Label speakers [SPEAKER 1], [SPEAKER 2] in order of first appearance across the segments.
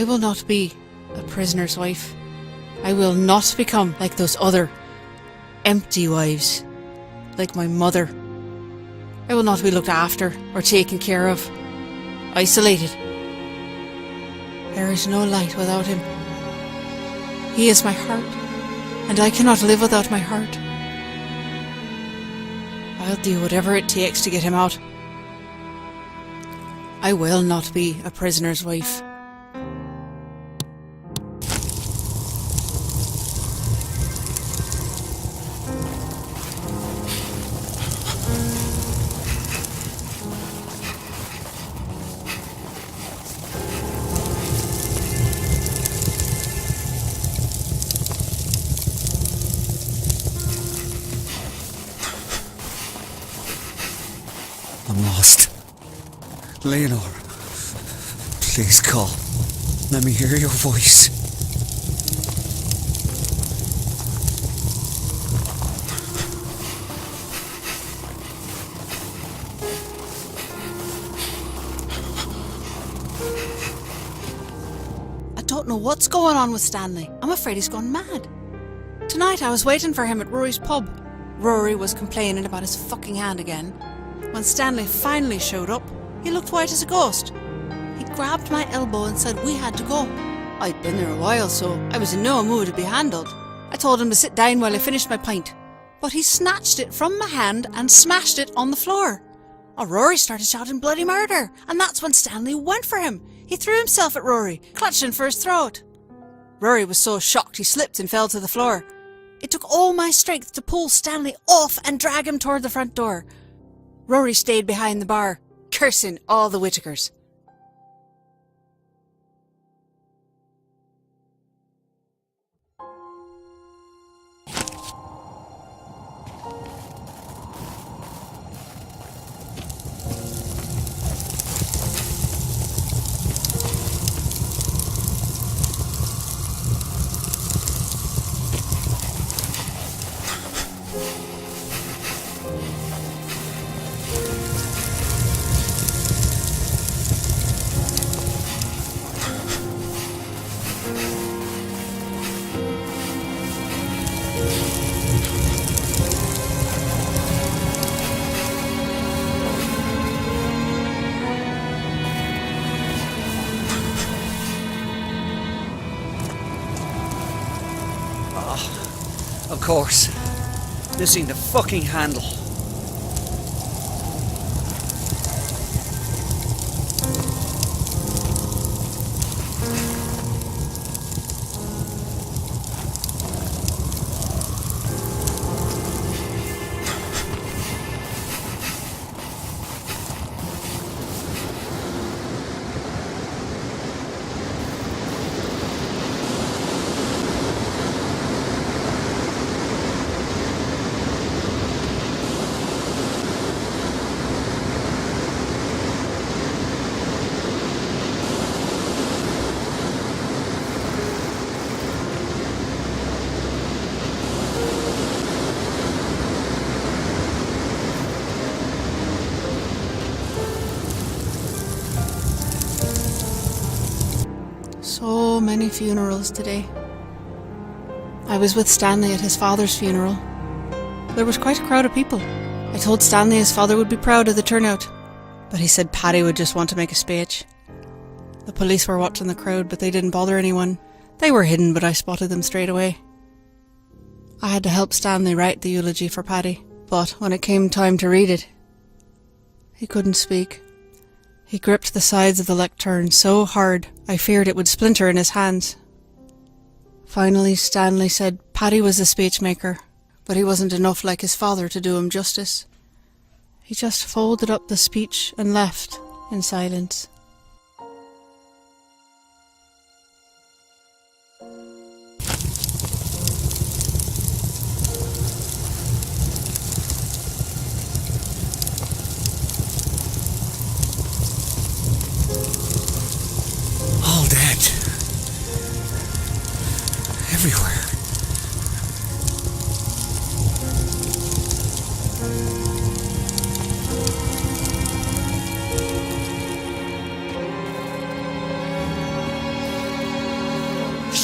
[SPEAKER 1] I will not be a prisoner's wife. I will not become like those other empty wives, like my mother. I will not be looked after or taken care of, isolated. There is no light without him. He is my heart, and I cannot live without my heart. I'll do whatever it takes to get him out. I will not be a prisoner's wife.
[SPEAKER 2] I'm lost. Leonor, please call. Let me hear your voice.
[SPEAKER 1] I don't know what's going on with Stanley. I'm afraid he's gone mad. Tonight I was waiting for him at Rory's pub. Rory was complaining about his fucking hand again. When Stanley finally showed up, he looked white as a ghost. He grabbed my elbow and said we had to go. I'd been there a while, so I was in no mood to be handled. I told him to sit down while I finished my pint, but he snatched it from my hand and smashed it on the floor. Rory started shouting bloody murder, and that's when Stanley went for him. He threw himself at Rory, clutching for his throat. Rory was so shocked he slipped and fell to the floor. It took all my strength to pull Stanley off and drag him toward the front door. Rory stayed behind the bar, cursing all the Whittakers.
[SPEAKER 2] Of course. Missing the fucking handle.
[SPEAKER 1] So many funerals today. I was with Stanley at his father's funeral. There was quite a crowd of people. I told Stanley his father would be proud of the turnout, but he said Paddy would just want to make a speech. The police were watching the crowd, but they didn't bother anyone. They were hidden, but I spotted them straight away. I had to help Stanley write the eulogy for Paddy, but when it came time to read it, he couldn't speak. He gripped the sides of the lectern so hard I feared it would splinter in his hands. Finally, Stanley said Paddy was a speechmaker, but he wasn't enough like his father to do him justice. He just folded up the speech and left in silence.
[SPEAKER 2] All dead. Everywhere.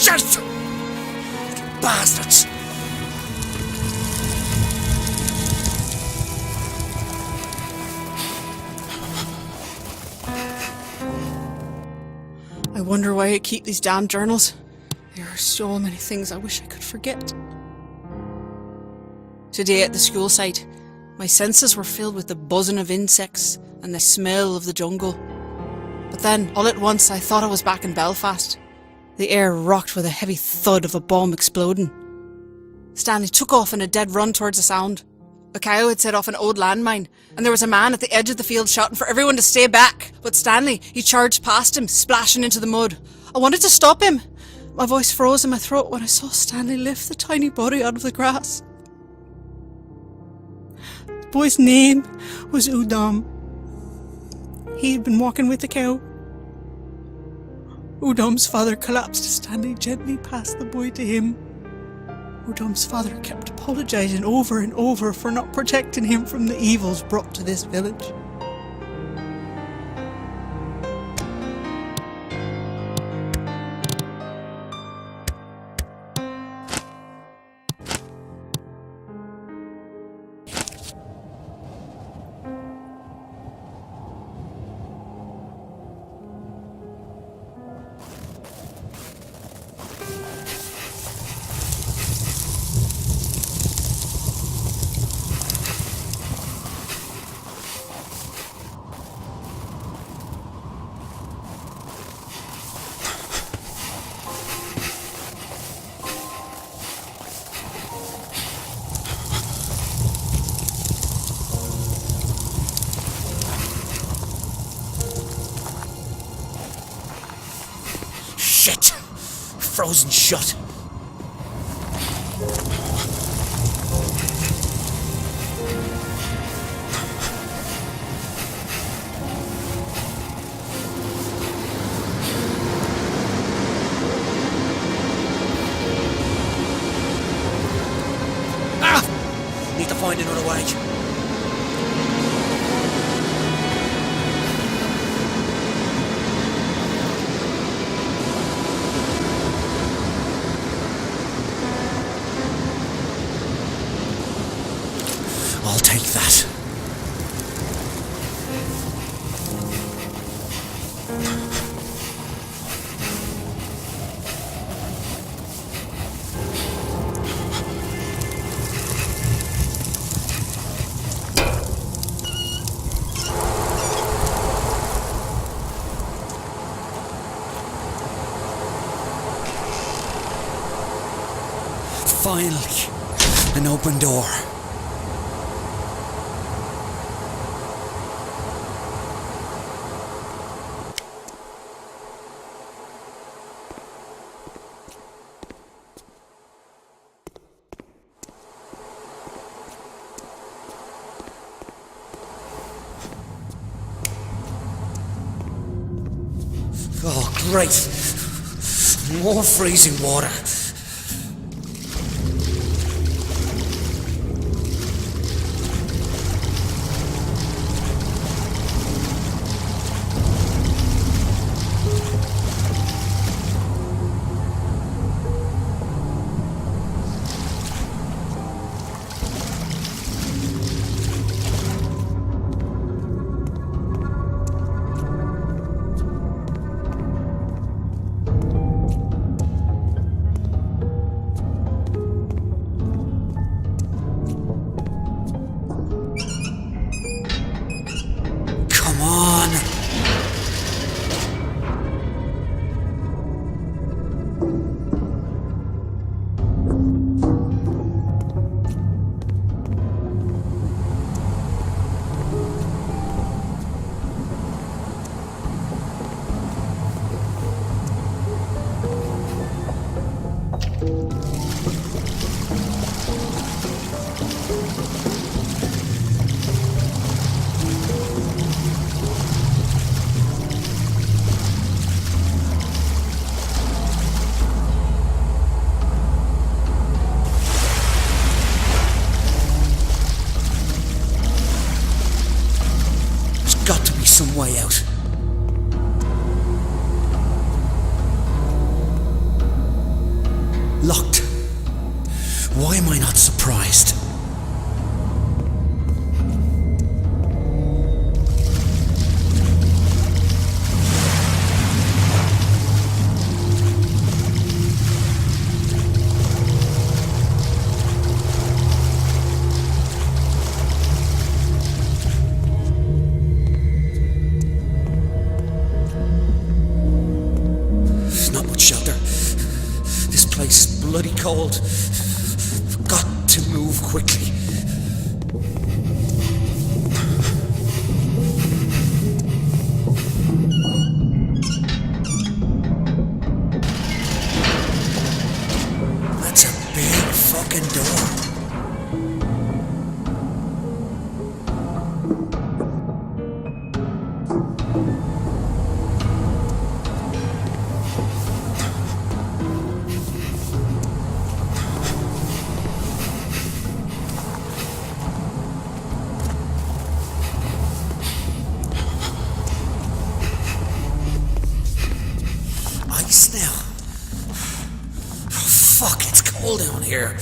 [SPEAKER 2] Shit! Bastards!
[SPEAKER 1] I wonder why I keep these damn journals. There are so many things I wish I could forget. Today at the school site, my senses were filled with the buzzing of insects and the smell of the jungle. But then, all at once, I thought I was back in Belfast. The air rocked with a heavy thud of a bomb exploding. Stanley took off in a dead run towards the sound. A cow had set off an old landmine, and there was a man at the edge of the field shouting for everyone to stay back. But Stanley, he charged past him, splashing into the mud. I wanted to stop him. My voice froze in my throat when I saw Stanley lift the tiny body out of the grass. The boy's name was Udom. He had been walking with the cow. Udom's father collapsed as Stanley gently passed the boy to him. Udom's father kept apologising over and over for not protecting him from the evils brought to this village.
[SPEAKER 2] Shit! Frozen shut. Need to find another way. I'll take that. Finally, an open door. Oh, great! More freezing water.
[SPEAKER 3] Locked. Why am I not surprised? Bloody cold. Got to move quickly. That's a big fucking door. Now. Oh, fuck, it's cold down here.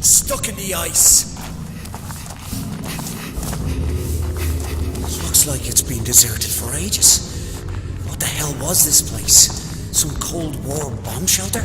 [SPEAKER 3] Stuck in the ice. Looks like it's been deserted for ages. What the hell was this place? Some Cold War bomb shelter?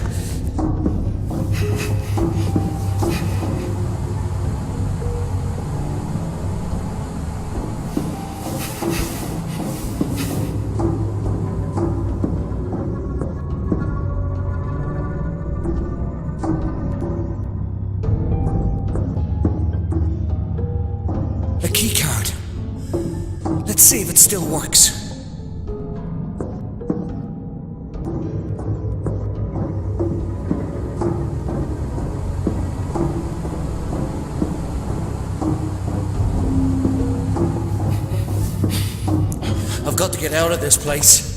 [SPEAKER 3] Let's see if it still works. I've got to get out of this place.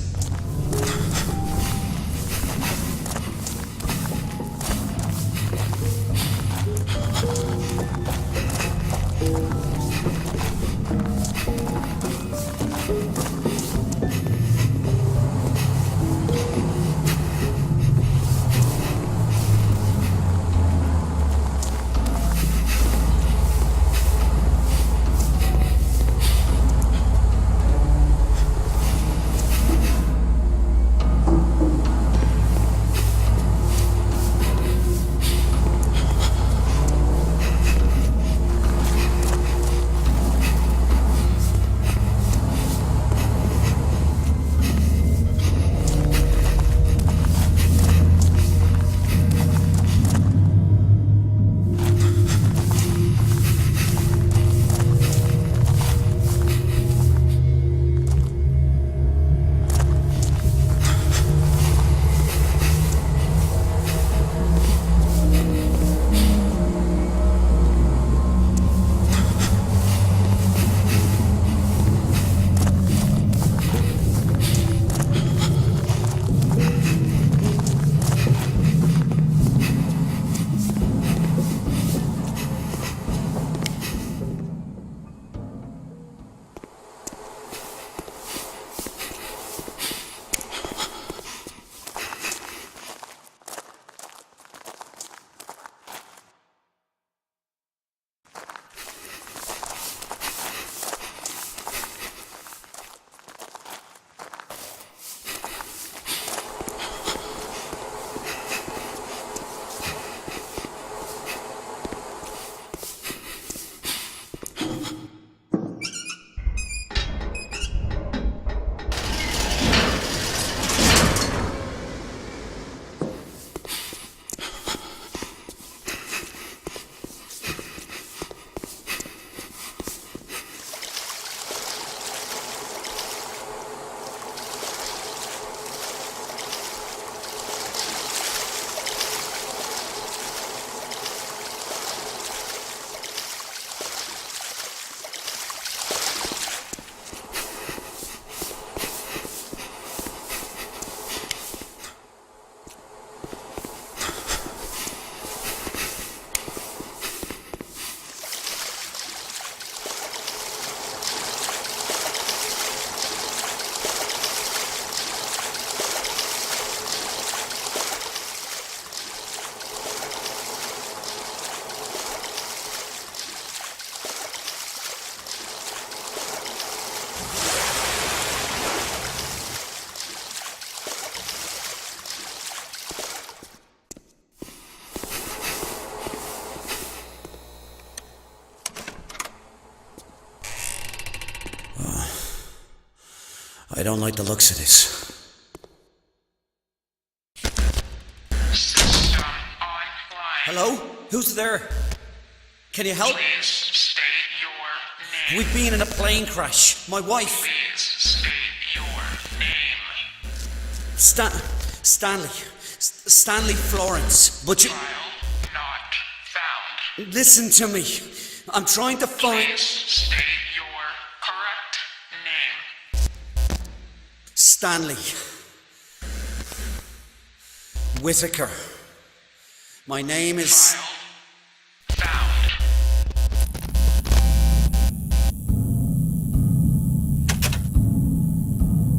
[SPEAKER 3] don't like the looks of this.
[SPEAKER 4] System online.
[SPEAKER 3] Hello? Who's there? Can you help?
[SPEAKER 4] Please state your name.
[SPEAKER 3] We've been in a plane crash. My wife.
[SPEAKER 4] Please state your name.
[SPEAKER 3] Stanley. Stanley Florence. But you...
[SPEAKER 4] File not found.
[SPEAKER 3] Listen to me. I'm trying to find...
[SPEAKER 4] Please state your correct name.
[SPEAKER 3] Stanley. Whitaker. My name is...
[SPEAKER 4] File found.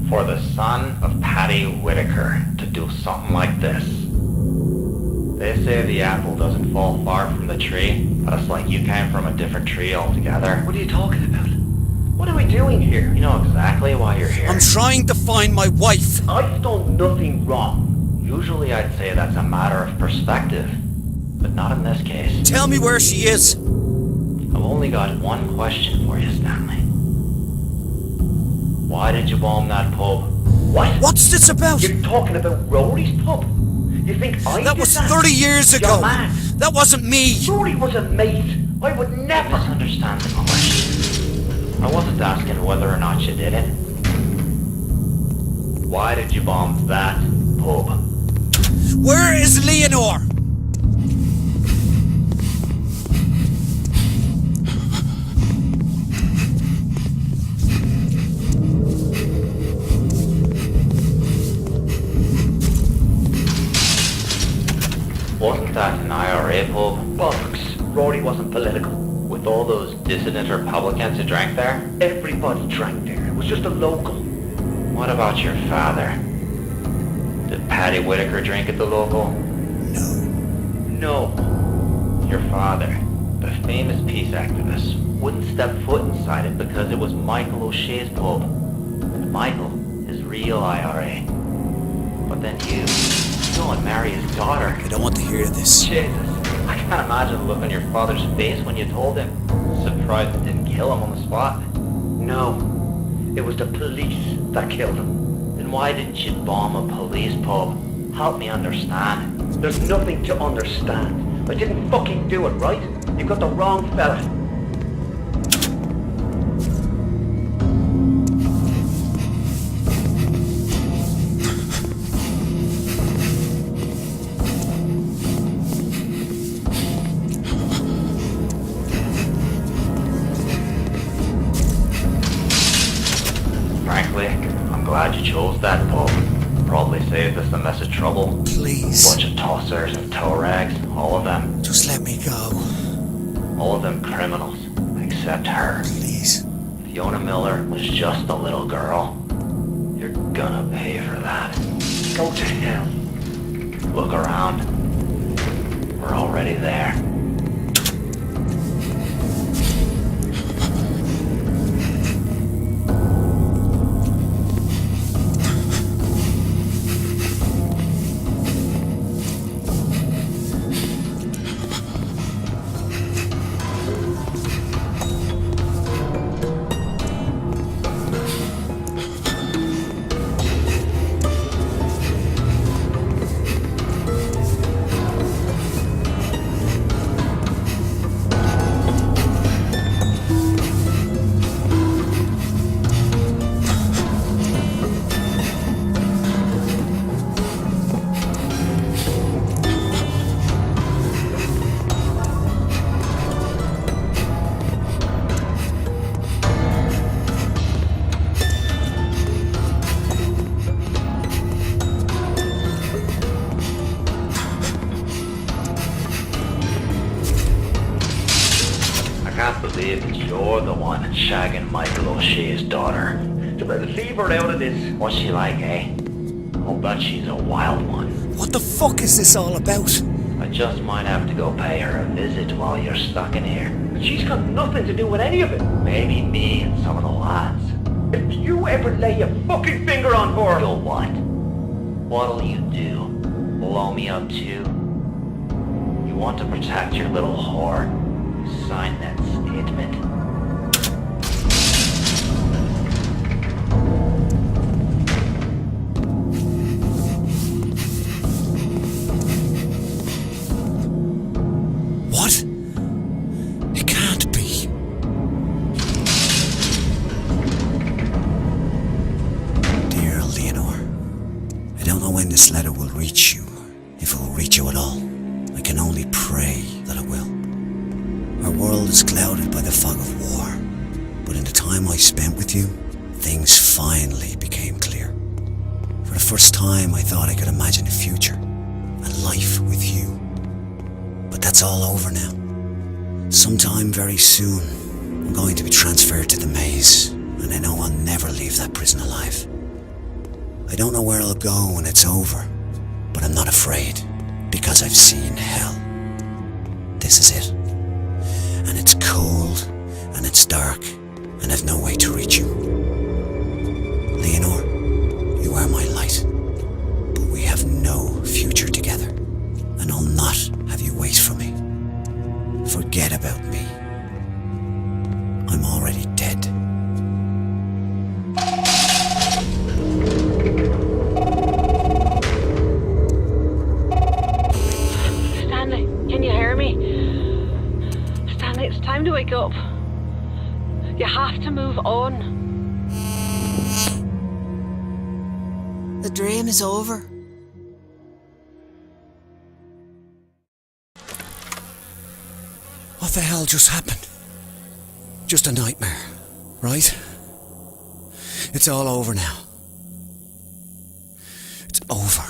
[SPEAKER 5] For the son of Paddy Whitaker to do something like this. They say the apple doesn't fall far from the tree, but it's like you came from a different tree altogether.
[SPEAKER 2] What are you talking about? What are we doing here?
[SPEAKER 5] You know exactly why you're here.
[SPEAKER 3] I'm trying to find my wife.
[SPEAKER 5] I've done nothing wrong. Usually I'd say that's a matter of perspective, but not in this case.
[SPEAKER 3] Tell me where she is.
[SPEAKER 5] I've only got one question for you, Stanley. Why did you bomb that pub?
[SPEAKER 2] What?
[SPEAKER 3] What's this about?
[SPEAKER 2] You're talking about Rory's pub? You think I
[SPEAKER 3] That
[SPEAKER 2] did
[SPEAKER 3] was
[SPEAKER 2] that?
[SPEAKER 3] 30 years ago.
[SPEAKER 2] You're mad.
[SPEAKER 3] That wasn't me.
[SPEAKER 2] Rory was a mate. I would
[SPEAKER 5] You
[SPEAKER 2] never...
[SPEAKER 5] misunderstand the question. I wasn't asking whether or not you did it. Why did you bomb that pub?
[SPEAKER 3] Where is Leonore?
[SPEAKER 5] Wasn't that an IRA pub?
[SPEAKER 2] Bollocks. Rory wasn't political.
[SPEAKER 5] With all those dissident Republicans who drank there?
[SPEAKER 2] Everybody drank there. It was just a local.
[SPEAKER 5] What about your father? Did Paddy Whitaker drink at the local?
[SPEAKER 2] No.
[SPEAKER 5] Your father, the famous peace activist, wouldn't step foot inside it because it was Michael O'Shea's pub. And Michael is real IRA. But then you go and marry his daughter.
[SPEAKER 3] I don't want to hear this.
[SPEAKER 5] Jesus, I can't imagine the look on your father's face when you told him. Surprised it didn't kill him on the spot.
[SPEAKER 2] No. It was the police that killed him.
[SPEAKER 5] Then why didn't you bomb a police pub? Help me understand.
[SPEAKER 2] There's nothing to understand. I didn't fucking do it, right? You got the wrong fella.
[SPEAKER 5] Frankly, I'm glad you chose that pub. Probably saved us a mess of trouble.
[SPEAKER 3] Please.
[SPEAKER 5] Bunch of tossers and tow rags, all of them.
[SPEAKER 3] Just let me go.
[SPEAKER 5] All of them criminals, except her.
[SPEAKER 3] Please.
[SPEAKER 5] Fiona Miller was just a little girl. You're gonna pay for that.
[SPEAKER 2] Go to hell.
[SPEAKER 5] Look around. We're already there. believe that you're the one shagging Michael O'Shea's daughter.
[SPEAKER 2] Leave her out of this.
[SPEAKER 5] What's she like, eh? I'll bet she's a wild one.
[SPEAKER 3] What the fuck is this all about?
[SPEAKER 5] I just might have to go pay her a visit while you're stuck in here.
[SPEAKER 2] She's got nothing to do with any of it.
[SPEAKER 5] Maybe me and some of the lads.
[SPEAKER 2] If you ever lay a fucking finger on her...
[SPEAKER 5] You'll what? What'll you do? Blow me up too? You want to protect your little whore? Sign that statement.
[SPEAKER 3] don't know when this letter will reach you, if it will reach you at all. I can only pray that it will. Our world is clouded by the fog of war, but in the time I spent with you, things finally became clear. For the first time, I thought I could imagine a future, a life with you. But that's all over now. Sometime very soon, I'm going to be transferred to the maze, and I know I'll never leave that prison alive. I don't know where I'll go when it's over, but I'm not afraid, because I've seen hell. This is it. And it's cold, and it's dark, and I've no way to reach you. Leonor, you are my light, but we have no future together, and I'll not have you wait for me. Forget about me. I'm already dead.
[SPEAKER 6] Stanley, can you hear me? Stanley, it's time to wake up. You have to move on.
[SPEAKER 1] The dream is over.
[SPEAKER 3] What the hell just happened? Just a nightmare, right? It's all over now. It's over.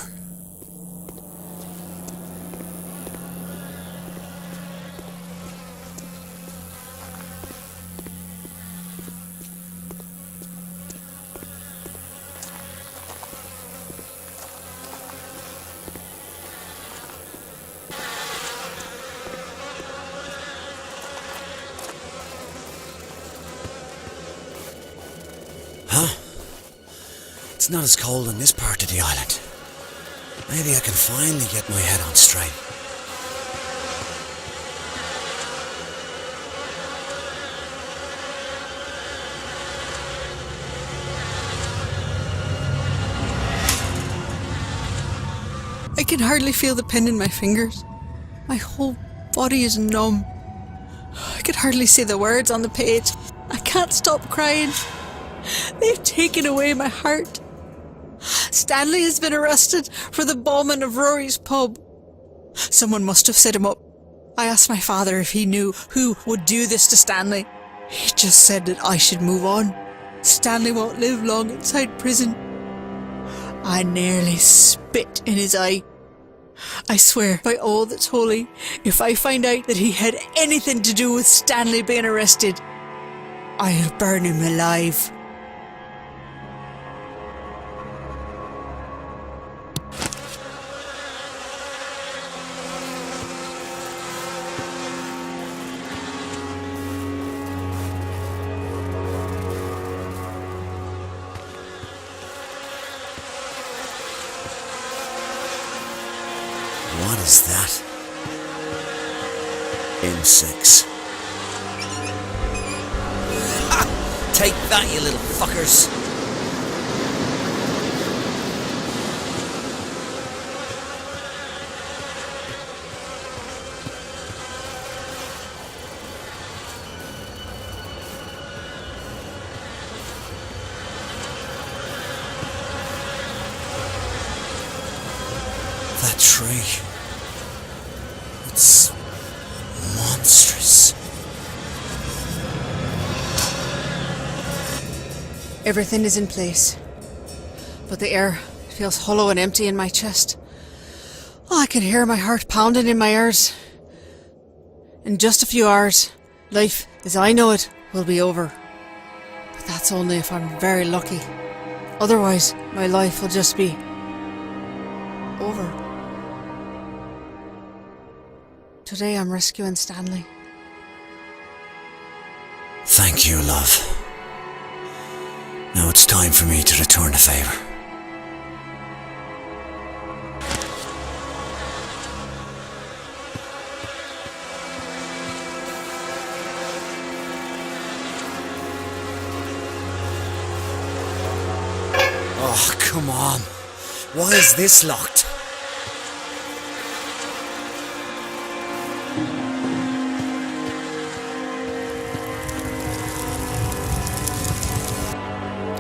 [SPEAKER 3] Huh? It's not as cold in this part of the island. Maybe I can finally get my head on straight.
[SPEAKER 1] I can hardly feel the pin in my fingers. My whole body is numb. I can hardly see the words on the page. I can't stop crying. They've taken away my heart. Stanley has been arrested for the bombing of Rory's pub. Someone must have set him up. I asked my father if he knew who would do this to Stanley. He just said that I should move on. Stanley won't live long inside prison. I nearly spit in his eye. I swear by all that's holy, if I find out that he had anything to do with Stanley being arrested, I'll burn him alive.
[SPEAKER 3] What is that? Insects. Ha! Take that, you little fuckers! That tree. It's monstrous.
[SPEAKER 1] Everything is in place, but the air feels hollow and empty in my chest. Oh, I can hear my heart pounding in my ears. In just a few hours, life as I know it will be over. But that's only if I'm very lucky. Otherwise, my life will just be over. Today I'm rescuing Stanley.
[SPEAKER 3] Thank you, love. Now it's time for me to return the favor. Oh, come on. Why is this locked?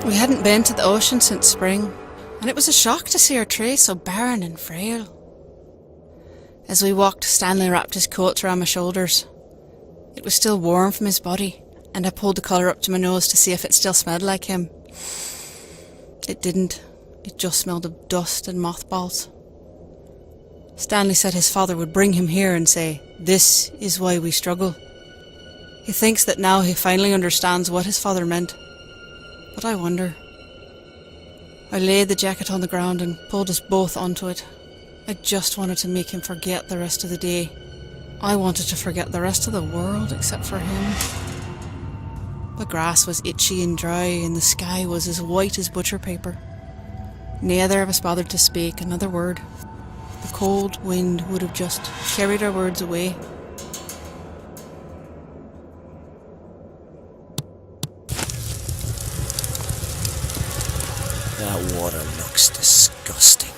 [SPEAKER 1] We hadn't been to the ocean since spring. and it was a shock to see her tray so barren and frail. As we walked, Stanley wrapped his coat around my shoulders. It was still warm from his body, and I pulled the collar up to my nose to see if it still smelled like him. It didn't. It just smelled of dust and mothballs. Stanley said his father would bring him here and say, "This is why we struggle." He thinks that now he finally understands what his father meant. But I wonder. I laid the jacket on the ground and pulled us both onto it. I just wanted to make him forget the rest of the day. I wanted to forget the rest of the world except for him. The grass was itchy and dry, and the sky was as white as butcher paper. Neither of us bothered to speak another word. The cold wind would have just carried our words away.
[SPEAKER 3] That water looks disgusting.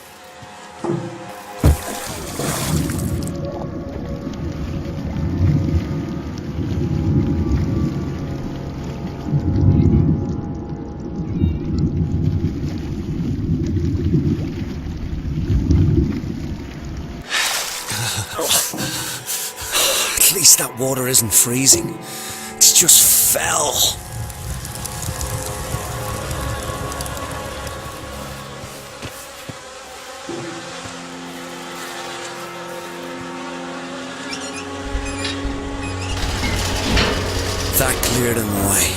[SPEAKER 3] At least that water isn't freezing. It's just foul. That cleared him away.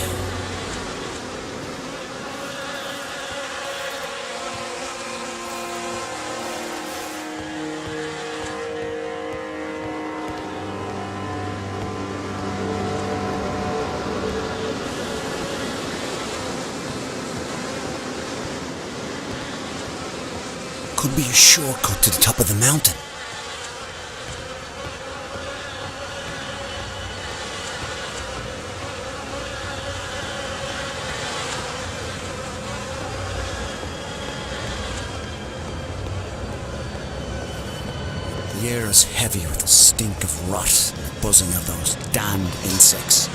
[SPEAKER 3] Could be a shortcut to the top of the mountain. The air is heavy with the stink of rot and the buzzing of those damned insects.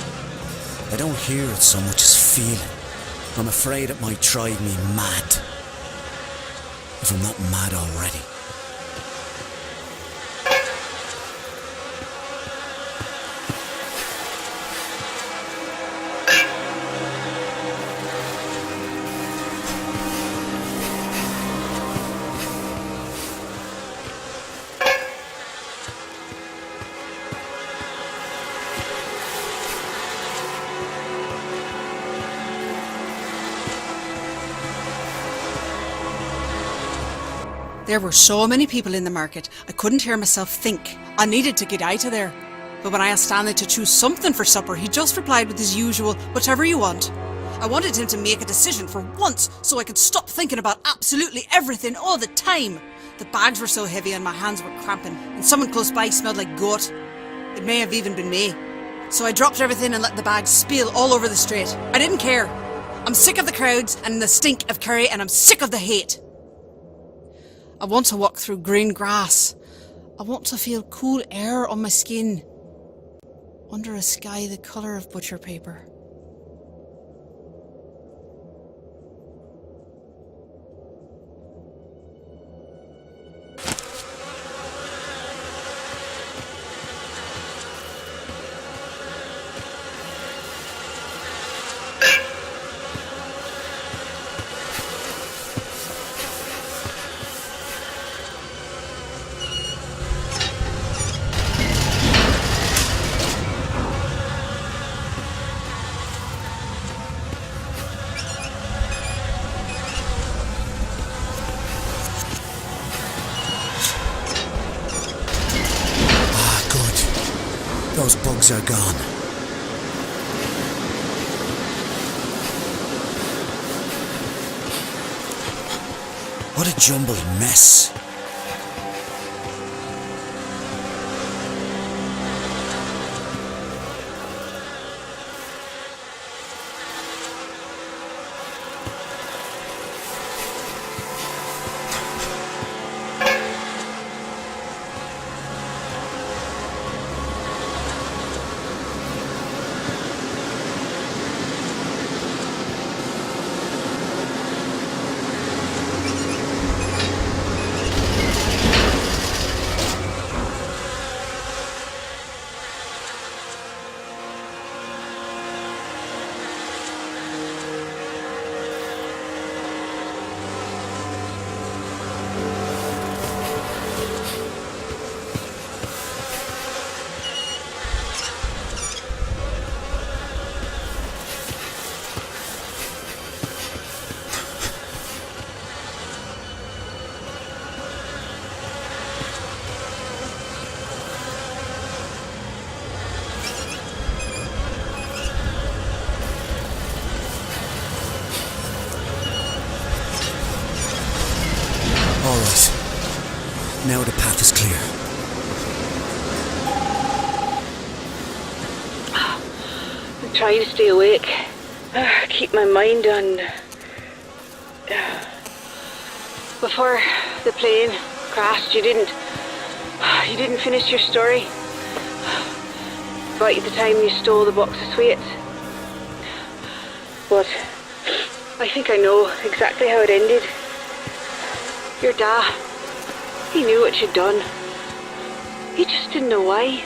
[SPEAKER 3] I don't hear it so much as feel it. I'm afraid it might drive me mad. If I'm not mad already.
[SPEAKER 1] There were so many people in the market, I couldn't hear myself think. I needed to get out of there. But when I asked Stanley to choose something for supper, he just replied with his usual, "Whatever you want." I wanted him to make a decision for once, so I could stop thinking about absolutely everything all the time. The bags were so heavy and my hands were cramping, and someone close by smelled like goat. It may have even been me. So I dropped everything and let the bags spill all over the street. I didn't care. I'm sick of the crowds and the stink of curry, and I'm sick of the hate. I want to walk through green grass. I want to feel cool air on my skin. Under a sky the colour of butcher paper.
[SPEAKER 3] Those bugs are gone. What a jumbled mess. Now the path is clear.
[SPEAKER 6] I'm trying to stay awake. Keep my mind on... Before the plane crashed, you didn't finish your story. Right at the time you stole the box of sweets. But I think I know exactly how it ended. Your dad, he knew what you'd done. He just didn't know why.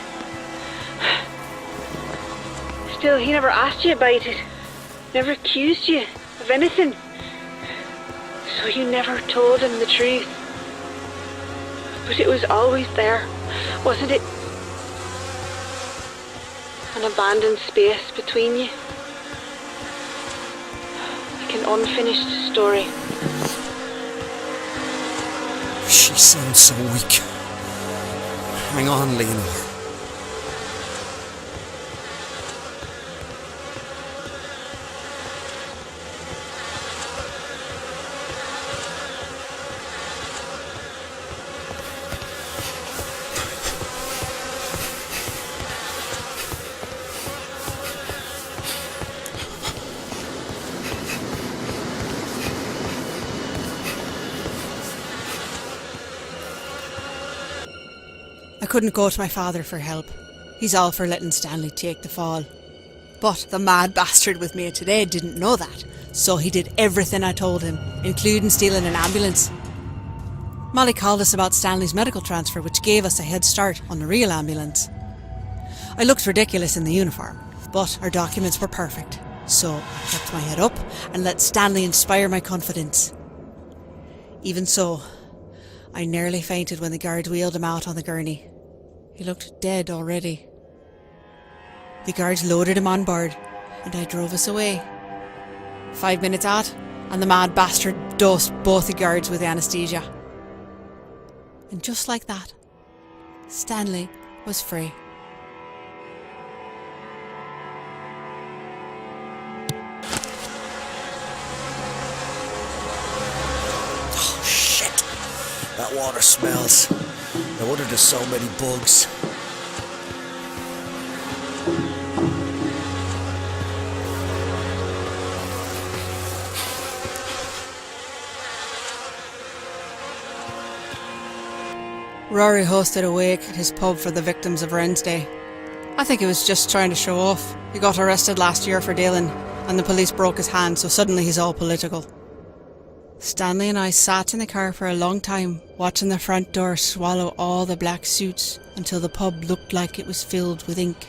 [SPEAKER 6] Still, he never asked you about it. Never accused you of anything. So you never told him the truth. But it was always there, wasn't it? An abandoned space between you. Like an unfinished story.
[SPEAKER 3] She sounds so weak. Hang on, Leonor.
[SPEAKER 1] I couldn't go to my father for help. He's all for letting Stanley take the fall. But the mad bastard with me today didn't know that, so he did everything I told him, including stealing an ambulance. Molly called us about Stanley's medical transfer, which gave us a head start on the real ambulance. I looked ridiculous in the uniform, but our documents were perfect, so I kept my head up and let Stanley inspire my confidence. Even so, I nearly fainted when the guards wheeled him out on the gurney. He looked dead already. The guards loaded him on board, and I drove us away. 5 minutes out, and the mad bastard dosed both the guards with anaesthesia. And just like that, Stanley was free.
[SPEAKER 3] Oh, shit. That water smells. No wonder there's so many bugs.
[SPEAKER 1] Rory hosted a wake at his pub for the victims of Wednesday. I think he was just trying to show off. He got arrested last year for dealing, and the police broke his hand, so suddenly he's all political. Stanley and I sat in the car for a long time, watching the front door swallow all the black suits until the pub looked like it was filled with ink.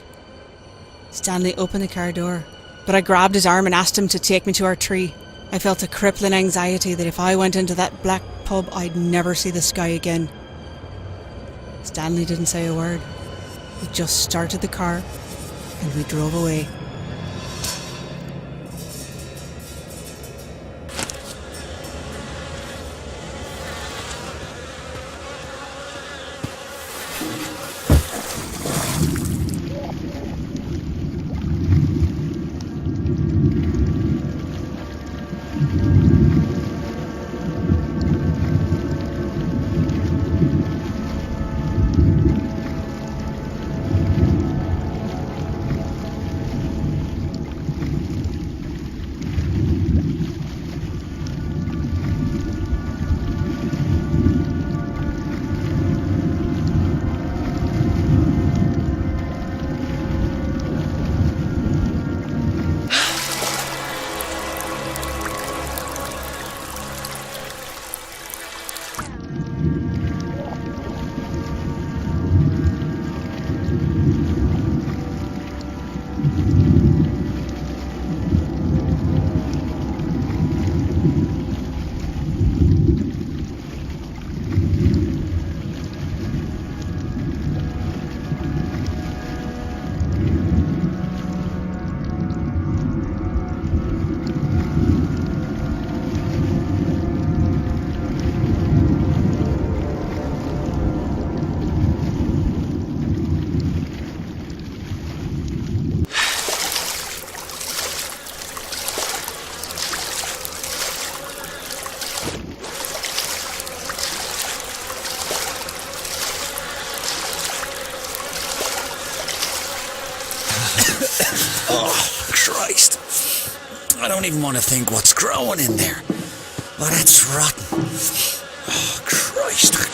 [SPEAKER 1] Stanley opened the car door, but I grabbed his arm and asked him to take me to our tree. I felt a crippling anxiety that if I went into that black pub, I'd never see the sky again. Stanley didn't say a word. He just started the car, and we drove away.
[SPEAKER 3] Oh, Christ. I don't even want to think what's growing in there. Oh, that's rotten. Oh, Christ.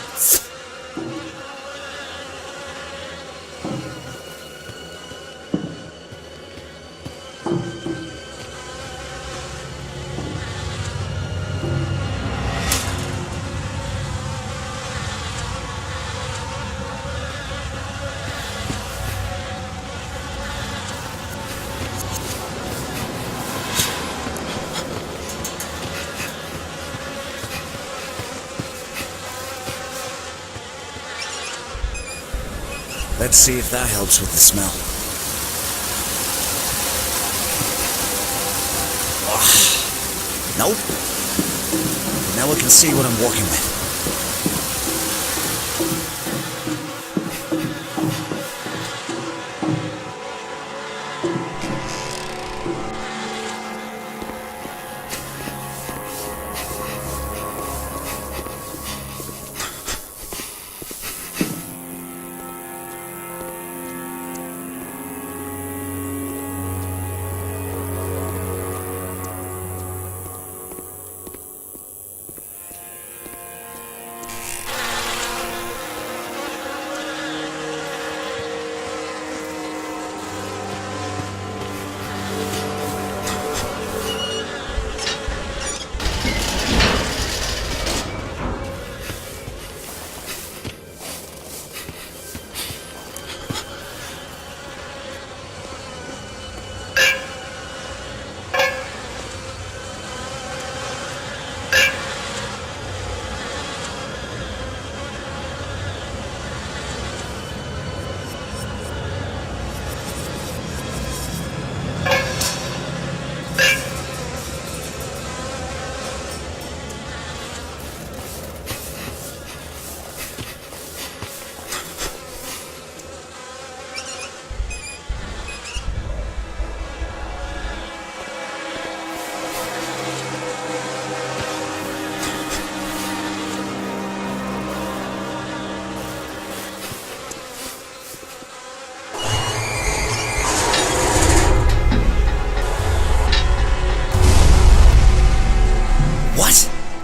[SPEAKER 3] Let's see if that helps with the smell. Oh, nope. Now I can see what I'm working with.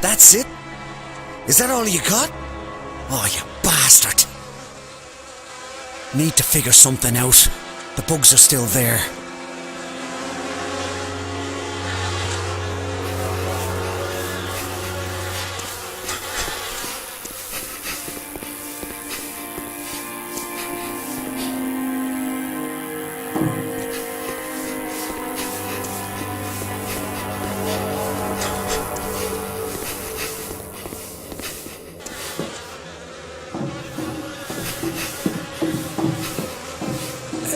[SPEAKER 3] That's it? Is that all you got? Oh, you bastard. Need to figure something out. The bugs are still there.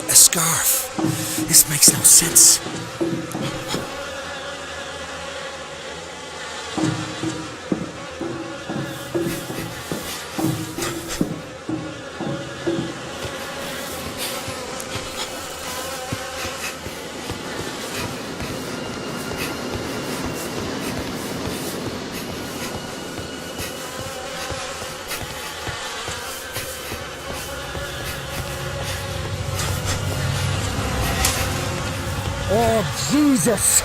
[SPEAKER 3] A scarf. This makes no sense. Oh, Jesus!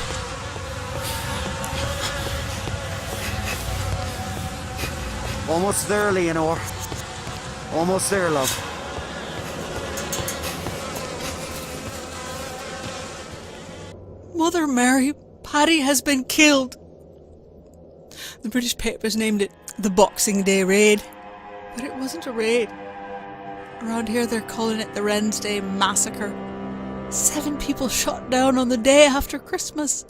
[SPEAKER 3] Almost there, Leonore. Almost there, love.
[SPEAKER 1] Mother Mary, Paddy has been killed. The British papers named it the Boxing Day Raid, but it wasn't a raid. Around here they're calling it the Wren's Day Massacre. 7 people shot down on the day after Christmas.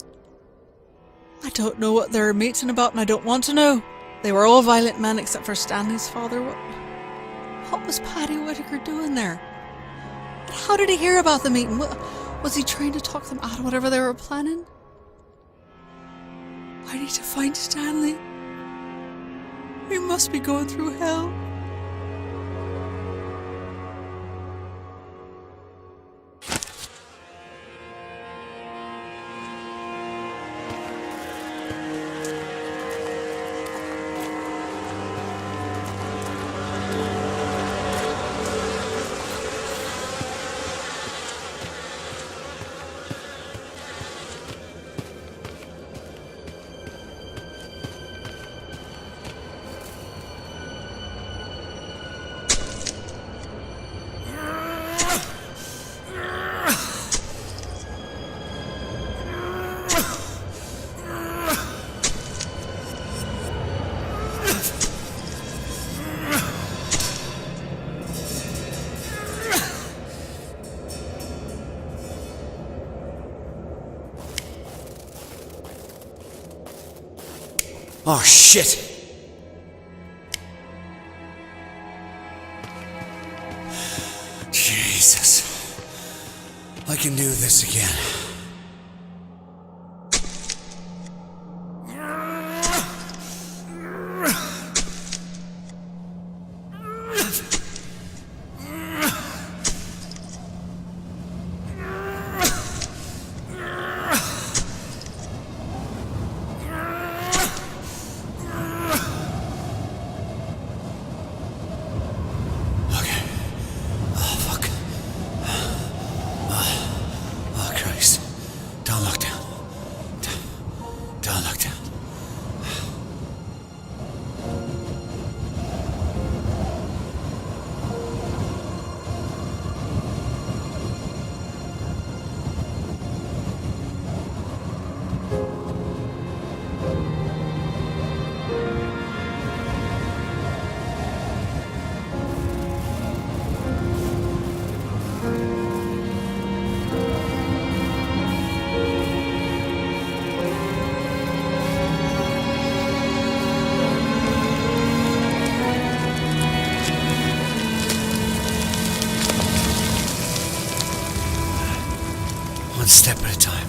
[SPEAKER 1] I don't know what they were meeting about, and I don't want to know. They were all violent men except for Stanley's father. What was Paddy Whitaker doing there? And how did he hear about the meeting? Was he trying to talk them out of whatever they were planning? I need to find Stanley. He must be going through hell.
[SPEAKER 3] Oh shit! Jesus. I can do this again. One step at a time.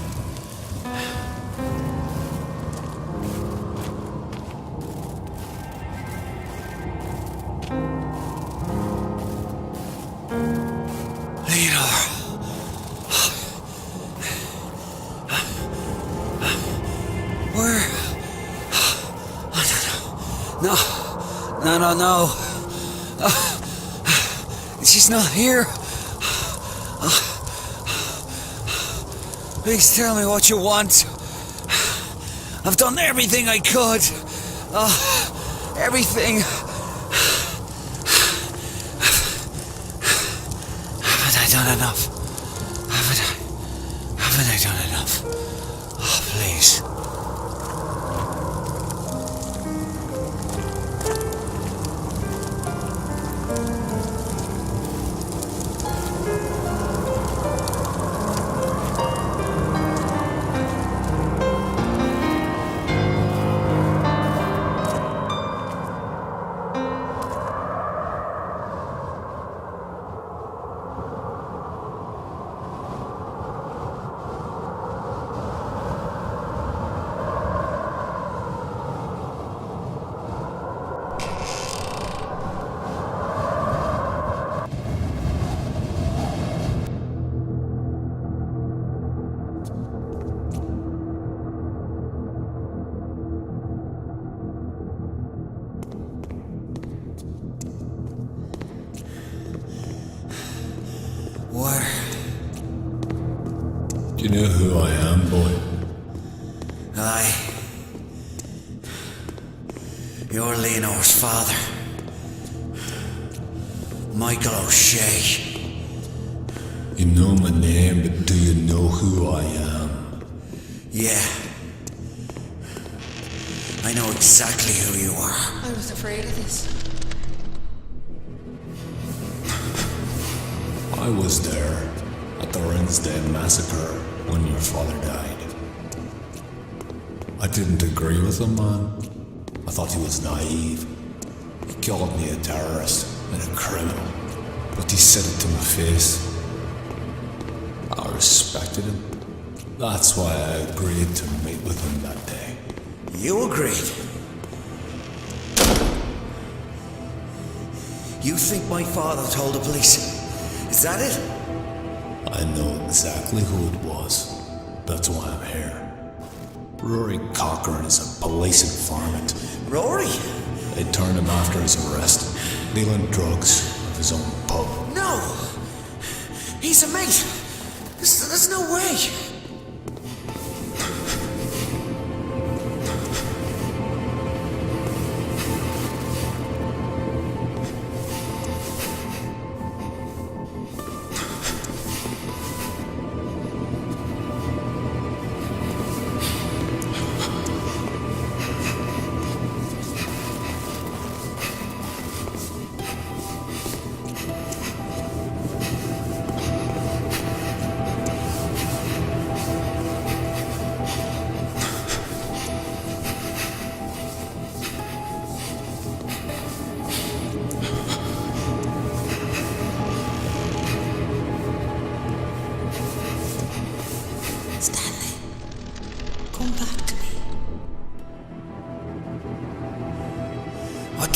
[SPEAKER 3] Leonor. Where? No. She's not here. Please tell me what you want. I've done everything I could. Everything. Haven't I done enough? Haven't I done enough? Oh, please. What?
[SPEAKER 7] Do you know who I am, boy?
[SPEAKER 3] Aye. You're Leonor's father. Michael O'Shea.
[SPEAKER 7] You know my name, but do you know who I am?
[SPEAKER 3] Yeah. I know exactly who you are.
[SPEAKER 1] I was afraid of this.
[SPEAKER 7] I was there at the Rinsdale massacre when your father died. I didn't agree with him, man. I thought he was naive. He called me a terrorist and a criminal, but he said it to my face. I respected him. That's why I agreed to meet with him that day.
[SPEAKER 3] You agreed. You think my father told the police? Is that it?
[SPEAKER 7] I know exactly who it was. That's why I'm here. Rory Cochrane is a police informant.
[SPEAKER 3] Rory?
[SPEAKER 7] They turned him after his arrest, dealing drugs at his own pub.
[SPEAKER 3] No! He's a mate! There's no way!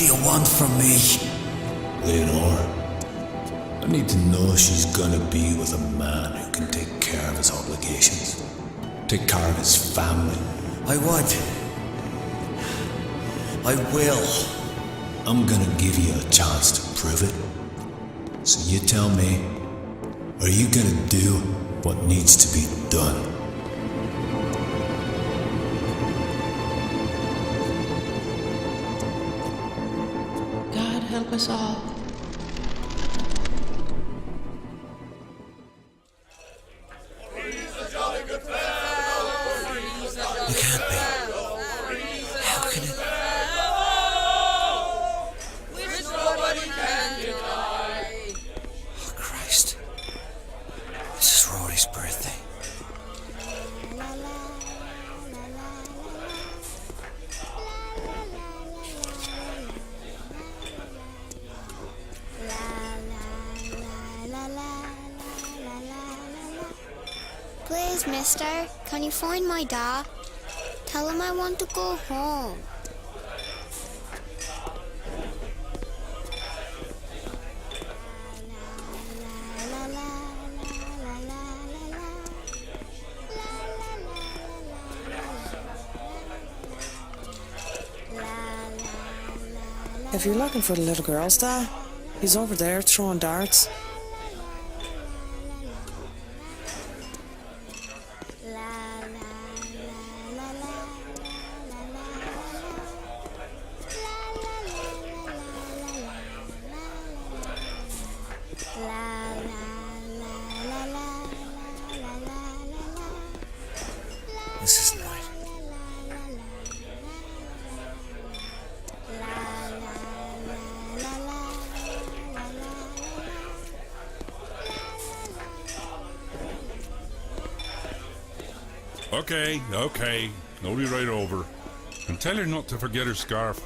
[SPEAKER 3] do you want from me?
[SPEAKER 7] Leonore, I need to know she's gonna be with a man who can take care of his obligations, take care of his family.
[SPEAKER 3] I would. I will.
[SPEAKER 7] I'm gonna give you a chance to prove it. So you tell me, are you gonna do what needs to be done?
[SPEAKER 1] God help us all.
[SPEAKER 3] You can't be. How can it? Oh, Christ. This is Rory's birthday.
[SPEAKER 8] Please, mister, can you find my dad? Tell him I want to go home.
[SPEAKER 9] If you're looking for the little girl's dad, he's over there throwing darts.
[SPEAKER 3] This isn't right.
[SPEAKER 10] Okay. I'll be right over. And tell her not to forget her scarf.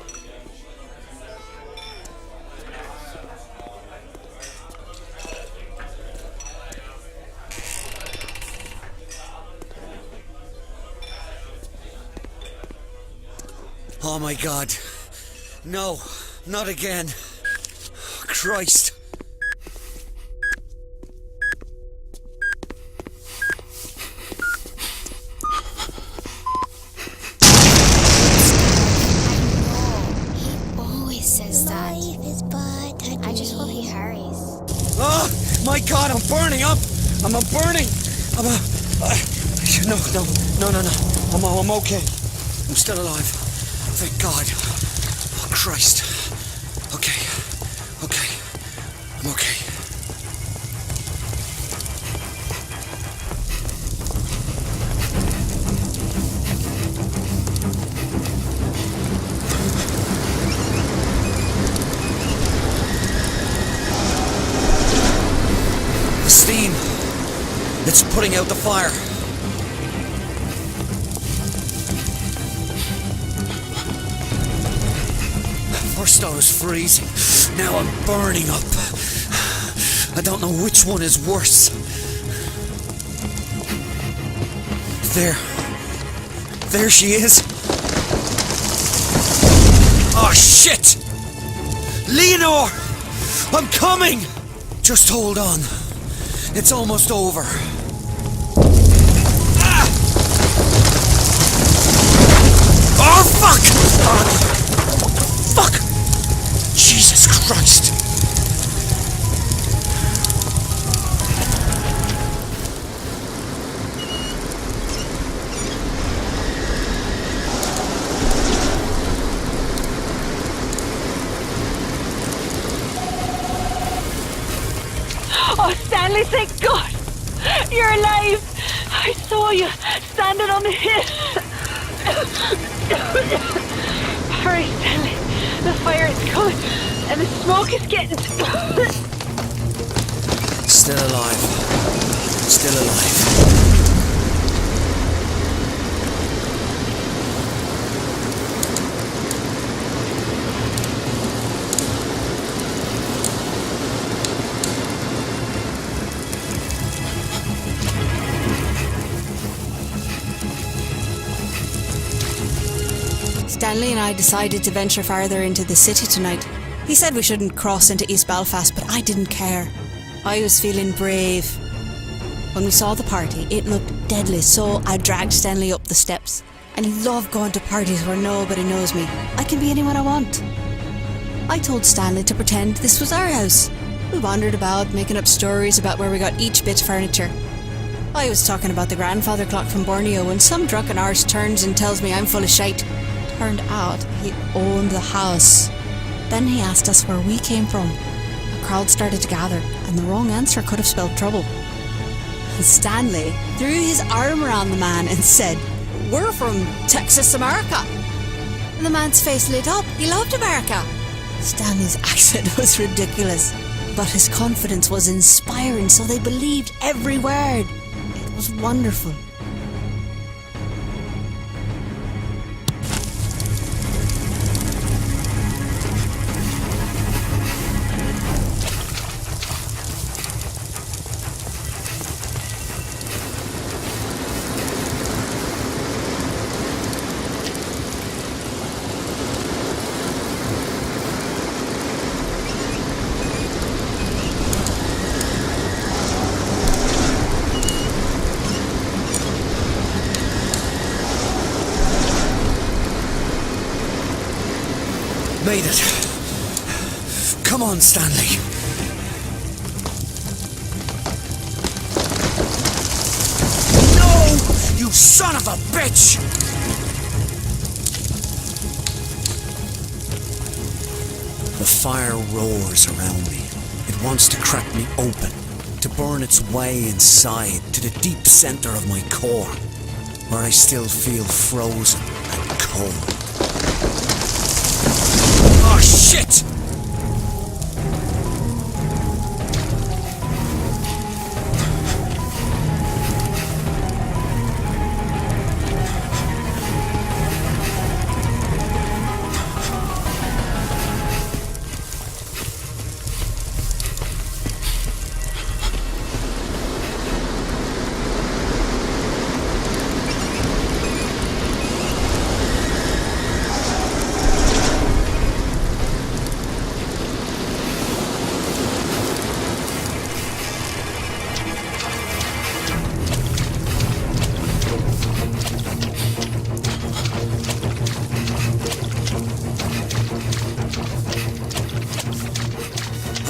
[SPEAKER 3] Oh my God. No, not again. Christ.
[SPEAKER 8] He always says that. I just hope he hurries.
[SPEAKER 3] Oh my God, I'm burning up. I'm burning. No. I'm okay. I'm still alive. Thank God. Oh, Christ. Okay. I'm okay. The steam. It's putting out the fire. First I was freezing, now I'm burning up. I don't know which one is worse. There she is. Oh shit! Leonore! I'm coming! Just hold on. It's almost over. Ah! Oh fuck! Fuck! Jesus Christ!
[SPEAKER 6] Oh, Stanley, thank God! You're alive! I saw you standing on the hill. Hurry, Stanley. The fire is coming, and the smoke is getting...
[SPEAKER 3] Still alive. Still alive.
[SPEAKER 1] Stanley and I decided to venture farther into the city tonight. He said we shouldn't cross into East Belfast, but I didn't care. I was feeling brave. When we saw the party, it looked deadly, so I dragged Stanley up the steps. I love going to parties where nobody knows me. I can be anyone I want. I told Stanley to pretend this was our house. We wandered about, making up stories about where we got each bit of furniture. I was talking about the grandfather clock from Borneo when some drunken arse turns and tells me I'm full of shite. Turned out he owned the house. Then he asked us where we came from. A crowd started to gather, and the wrong answer could have spelled trouble. Stanley threw his arm around the man and said, "We're from Texas, America." And the man's face lit up. He loved America. Stanley's accent was ridiculous, but his confidence was inspiring, so they believed every word. It was wonderful.
[SPEAKER 3] Made it. Come on, Stanley. No! You son of a bitch! The fire roars around me. It wants to crack me open, to burn its way inside to the deep center of my core, where I still feel frozen and cold. Oh, shit!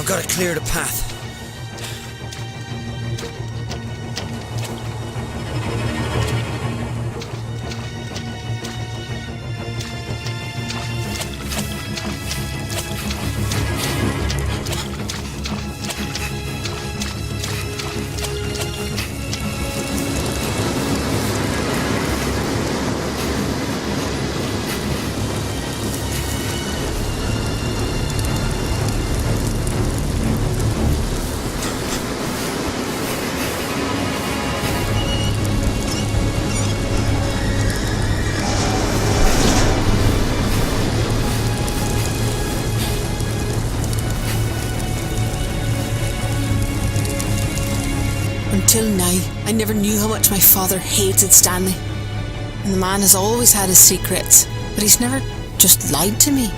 [SPEAKER 3] Gotta clear the path.
[SPEAKER 1] Until now, I never knew how much my father hated Stanley. And the man has always had his secrets, but he's never just lied to me.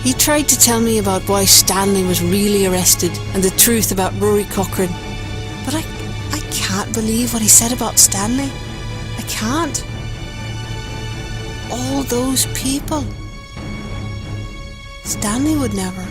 [SPEAKER 1] He tried to tell me about why Stanley was really arrested and the truth about Rory Cochrane. But I can't believe what he said about Stanley. I can't. All those people. Stanley would never.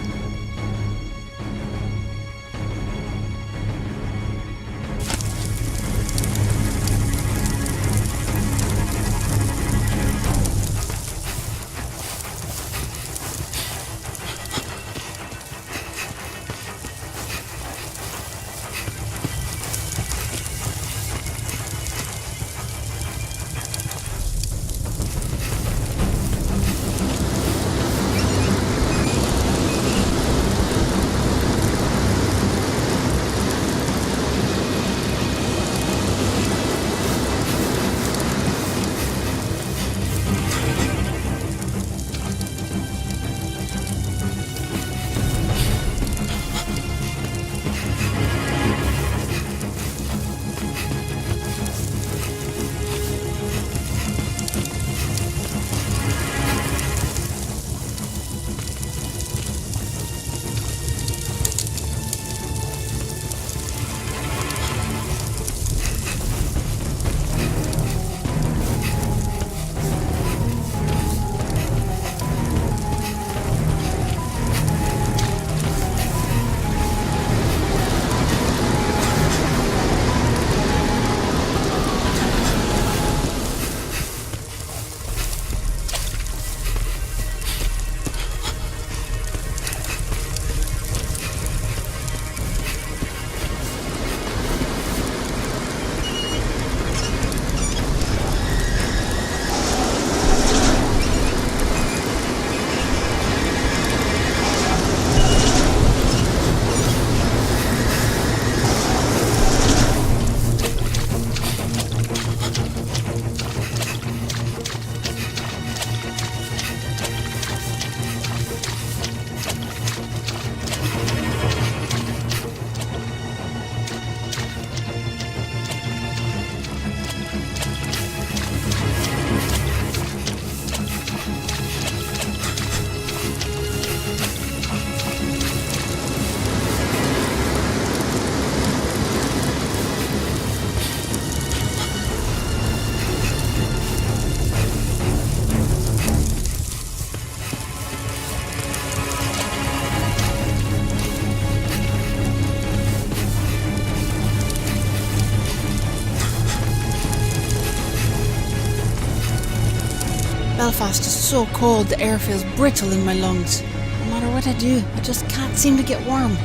[SPEAKER 1] Belfast is so cold the air feels brittle in my lungs. No matter what I do, I just can't seem to get warm.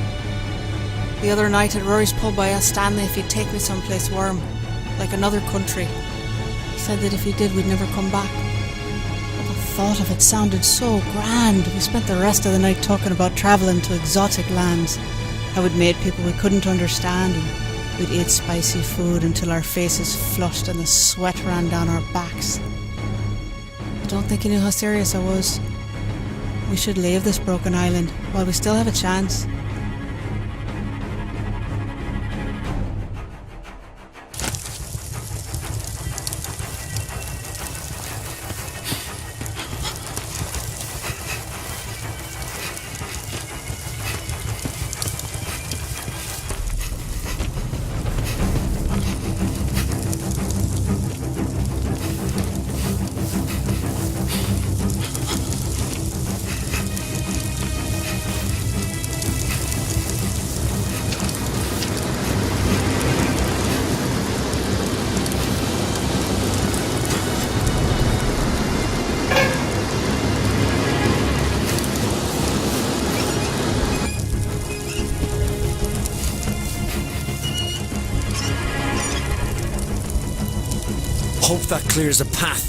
[SPEAKER 1] The other night at Rory's pub I asked Stanley if he'd take me someplace warm, like another country. He said that if he did we'd never come back. But the thought of it sounded so grand. We spent the rest of the night talking about travelling to exotic lands, how we'd made people we couldn't understand, and we'd ate spicy food until our faces flushed and the sweat ran down our backs. I don't think he knew how serious I was. We should leave this broken island while we still have a chance.
[SPEAKER 3] Hope that clears the path.